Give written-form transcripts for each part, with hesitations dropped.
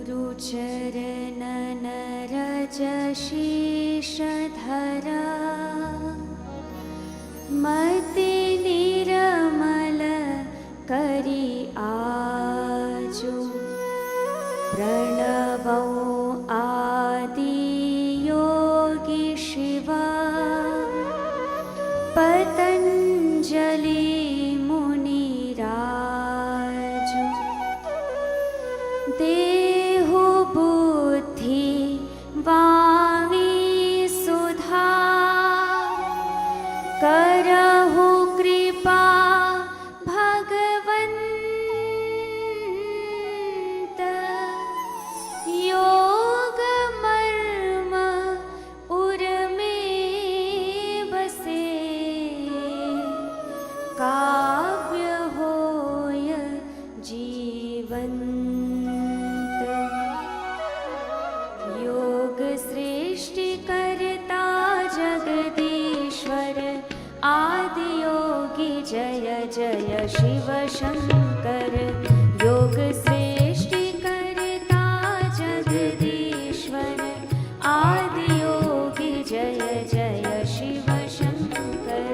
गुरुचरणन रज शीश धरा मति निर्मल करी आजो प्रणवो आदि योगी शिवा पतंजलि मुनिराजो देहो बुद्धि वाणी सुधा करहु कृपा भगवंत योग मर्म उर में बसे काव्य होय जीवंत योग सृष्टि करता जगदीश्वर आदि योगी जय जय शिव शंकर योग सृष्टि करता जगदीश्वर आदि योगी जय जय शिव शंकर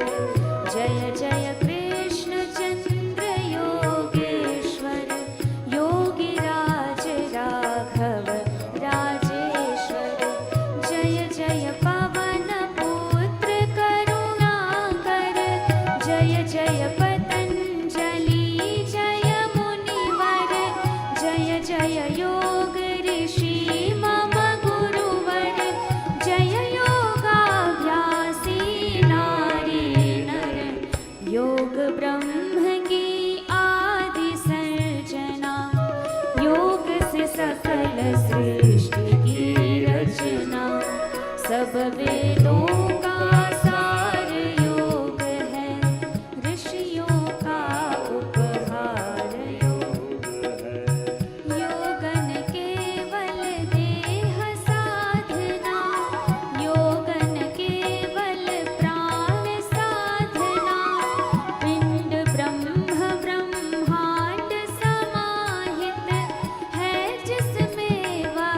जय जय कृष्ण चंद्र योगेश्वर योगी राज राघव राजेश्वर जय जय पवन पुत्र करुणाकर जय जय पतंजलि जय मुनिवर जय जय योग ऋषि मम गुरुवर जय योगाभ्यासी नारी नर योग ब्रह्म की आदि सर्जना योग से सकल सृष्टि की रचना सब वेदों का सार योग है ऋषियों का उपहार योग है योगन केवल देह साधना योगन केवल प्राण साधना पिंड ब्रह्म ब्रह्मांड समाहित है जिसमें वह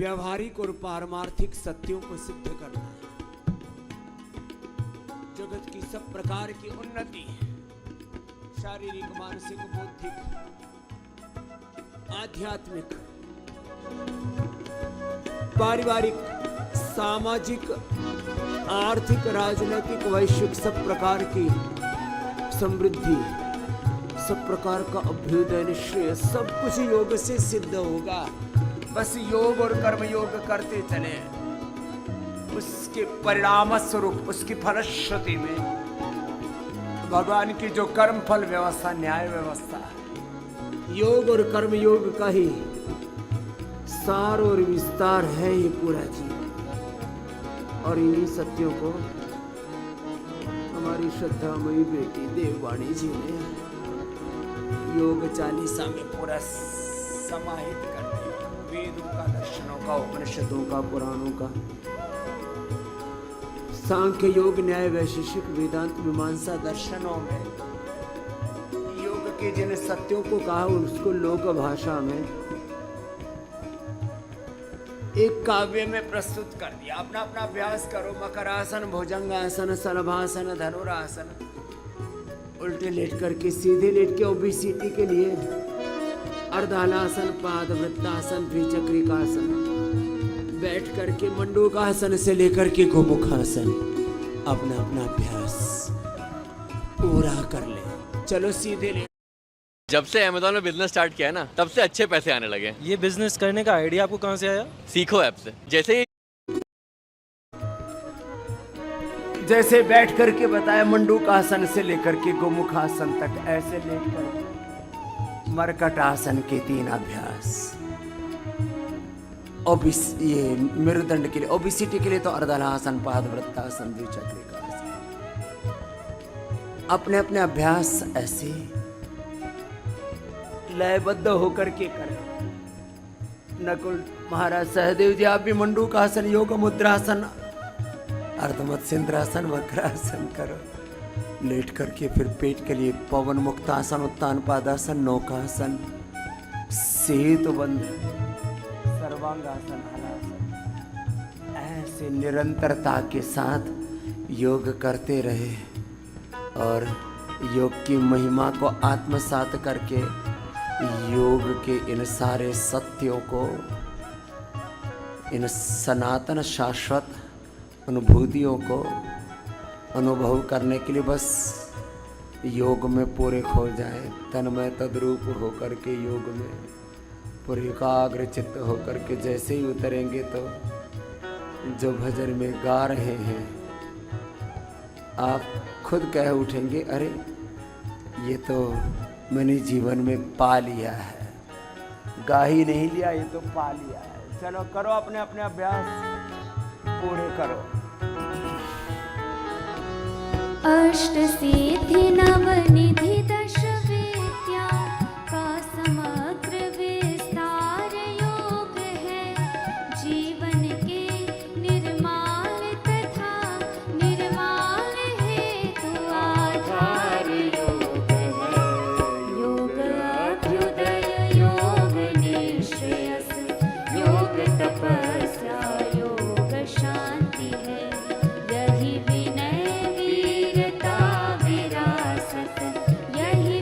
व्यवहारिक और पारमार्थिक सत्यों को सिद्ध करना है। जगत की सब प्रकार की उन्नति, शारीरिक, मानसिक, बौद्धिक, आध्यात्मिक, पारिवारिक, सामाजिक, आर्थिक, राजनीतिक, वैश्विक सब प्रकार की समृद्धि, सब प्रकार का अभ्युदय, निश्चय, सब कुछ योग से सिद्ध होगा। बस योग और कर्म योग करते चले, उसके परिणाम स्वरूप, उसकी फलश्रुति में भगवान की जो कर्म फल व्यवस्था, न्याय व्यवस्था, योग और कर्म योग का ही सार और विस्तार है ये पूरा जीवन। और इन्हीं सत्यों को हमारी श्रद्धामयी बेटी देववाणी जी ने योग चालीसा में पूरा समाहित कर दिया। वेदों का, दर्शनों का, उपनिषदों का, पुराणों का, सांख्य योग, न्याय, वैशेषिक, वेदांत, मीमांसा दर्शनों में योग के जिन सत्यों को कहा उसको लोक भाषा में एक काव्य में प्रस्तुत कर दिया। अपना अपना अभ्यास करो। मकरासन, भुजंगासन, सलभासन, धनुरासन, उल्टे लेट करके, सीधे लेट के ओबेसिटी के लिए अर्धालासन, पादवृत्तासन, द्विचक्रिकासन, बैठ करके मंडूकासन से लेकर के गोमुखासन, अपना अपना अभ्यास पूरा कर ले। चलो सीधे ले। जब से अमेज़न में बिजनेस स्टार्ट किया है ना, तब से अच्छे पैसे आने लगे। ये बिजनेस करने का आइडिया आपको कहाँ से आया? सीखो ऐप से। जैसे बैठ करके बताया, मंडूकासन से लेकर के गोमुखासन तक, ऐसे लेकर मरकट आसन के 3 अभ्यास। ये मेरुदंड के लिए, ओबेसिटी के लिए तो अर्धलासन, पादवृत्तासन, द्विचक्रिकासन। अपने अपने अभ्यास ऐसे लयबद्ध होकर के करें। नकुल महाराज, सहदेव जी, आप भी मंडूकासन, योग मुद्रासन, अर्धमत सिंद्रासन, वक्रासन करो। लेट करके फिर पेट के लिए पवन मुक्तासन, उत्तान पादासन, नौकासन, सेतु बंध, सर्वांगासन, हलासन। ऐसे निरंतरता के साथ योग करते रहे और योग की महिमा को आत्मसात करके योग के इन सारे सत्यों को, इन सनातन शाश्वत अनुभूतियों को अनुभव करने के लिए बस योग में पूरे खो जाए। तन्मय तद्रूप होकर के योग में पूरे एकाग्र चित्त होकर के जैसे ही उतरेंगे तो जो भजन में गा रहे हैं आप खुद कह उठेंगे, अरे ये तो मैंने जीवन में पा लिया है। गा ही नहीं लिया, ये तो पा लिया है। चलो करो, अपने अपने अभ्यास पूरे करो। अष्ट सिद्धि नवनिधि दश विद्या का समग्र विस्तार योग है। जीवन के निर्माण तथा निर्माण हेतु आधार योग है। योग अभ्युदय, योग निश्रेयस, योग तपस्या, योग शांति है। यही विनय वीरता विरासत, यही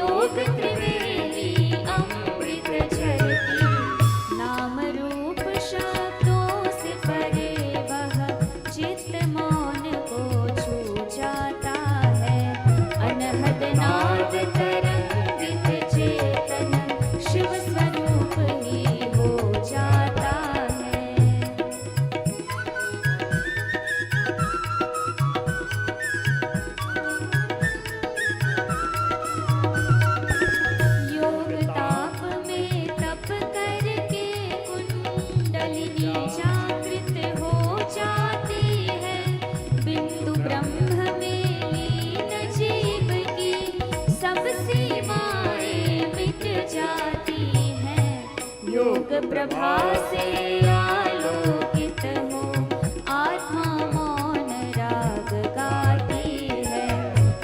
योग त्रिवेणी अमृत झरती, नाम रूप शब्दों से परे वह चित्त मौन को छू जाता है। अनहद नाद तरंगित चेतन शिव स्वरूप ही हो जाता है। योग ताप में तप करके कुंडलिनी जागृत हो जाती है। बिंदु ब्रह्म में लीन जीव की सब सीमाएं मिट जाती हैं। योग प्रभा से आलोकित हो आत्मा मौन राग गाती है।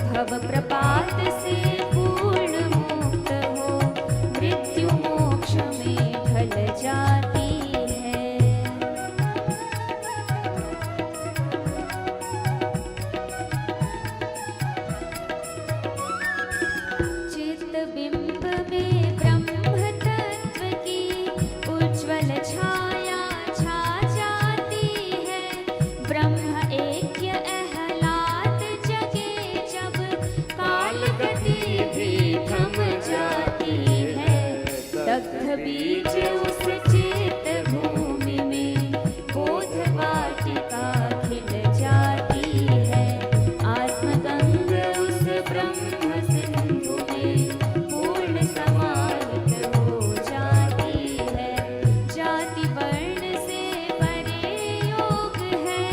भव प्रपात से पूर्ण मुक्त हो मृत्यु मोक्ष में ढल जाती है। चित्त बिंब में ब्रह्म तत्व की उज्ज्वल छाया छा जाती है। ब्रह्म ऐक्य आह्लाद जगे जब काल गति भी थम जाती है। दग्ध बीज उस चित्त भूमि में बोध वाटिका खिल जाती है। आत्मगंग उस ब्रह्म सिंधु में पूर्ण समाहित हो जाती है। जाति वर्ण से परे योग है,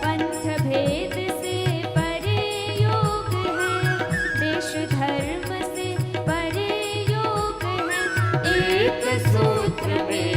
पंथ भेद से परे योग है, देश धर्म से परे योग है। एक सूत्र में